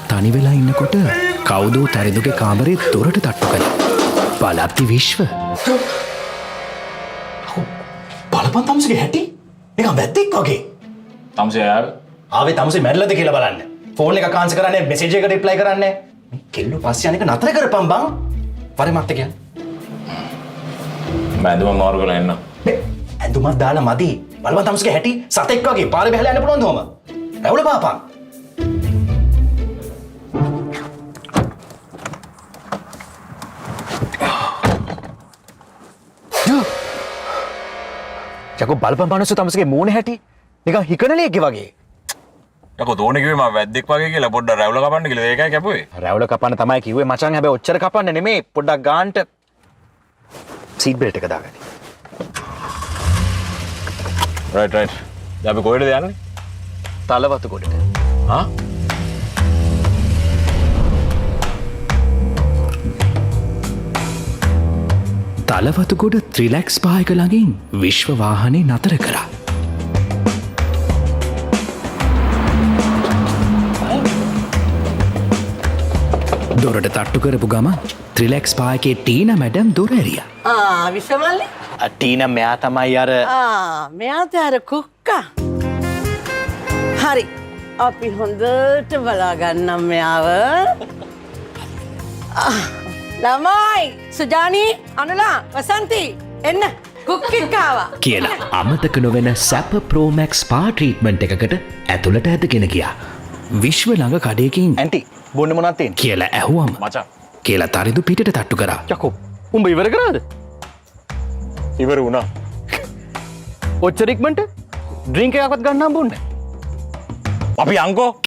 තනි වෙලා ඉන්නකොට කවුදෝ තරිඳුගේ කාමරේ දොරට තට්ටු කළා. බලප්ති විශ්ව. බලපන් තමුසේගේ හැටි නිකන් වැද්දෙක් වගේ. තමුසේ ආවේ තමුසේ මැරිලාද කියලා බලන්න. ෆෝන් එක කාන්සල් කරන්නේ මෙසේජ් එකට රිප්ලයි කරන්නේ. මේ කෙල්ලෝ පස්සේ අනික නතර කරපන් බං. වරේ මත් කියන්නේ. මම ඇඳුම මාරු කරලා එන්න. මේ ඇඳුමක් දාලා මදි. බලපන් තමුසේගේ හැටි සතෙක් වගේ පාරේ බහලා යන්න පුළුවන්ද ඔහම? රැවුල පාපන්. චකෝ බලපන් පනසු තමුසේගේ මූණ හැටි නිකන් හිකනලියෙක්ගේ වගේ. යකෝ දෝනේ කිව්වේ මම වැද්දෙක් වගේ කියලා පොඩ්ඩක් රැවුල කපන්න කියලා ඒකයි කැපුවේ. රැවුල කපන්න තමයි කිව්වේ මචං. හැබැයි ඔච්චර කපන්න නෙමෙයි. පොඩ්ඩක් ගාන්ට සීට් බෙල්ට් එක දාගන්න. Right right. දැන් අපි කොහෙටද යන්නේ? තලවතු ගොඩට. හා? තලවතුගොඩ ත්‍රිලැක්ස් පායක ළඟින් විශ්ව වාහනේ නතර කරා. දොරට තට්ටු කරපු ගම ත්‍රිලැක්ස් පායකේ ටීන මැඩම් දොර ඇරියා. විශ්වමල්ලි ටීන මෙයා තමයි අර මෙයාත අර කුක්කා හරි අපි හොඳට බලාගන්නම් මෙයාව ළමයි සුජානී අනුලා වසන්ති එන්න කුක්කික්කාවා කියලා අමතක නොවෙන සැප ප්‍රෝමැක්ස් පා ට්‍රීට්මන්ට් එකකට ඇතුළට ඇදගෙන ගියා. විශ්ව ළඟ කඩයකින් ඇන්ටි බොන්න මොනවද තියෙන්නේ? කියලා ඇහුවම මචං කියලා තරිඳු පිටට තට්ටු කරා. යකෝ උඹ ඉවර කරාද? ඉවර වුණා. ඔච්චර ඉක්මනට ඩ්‍රින්ක් එකක්වත් ගන්න හම්බුන්නේ අපි අංකෝ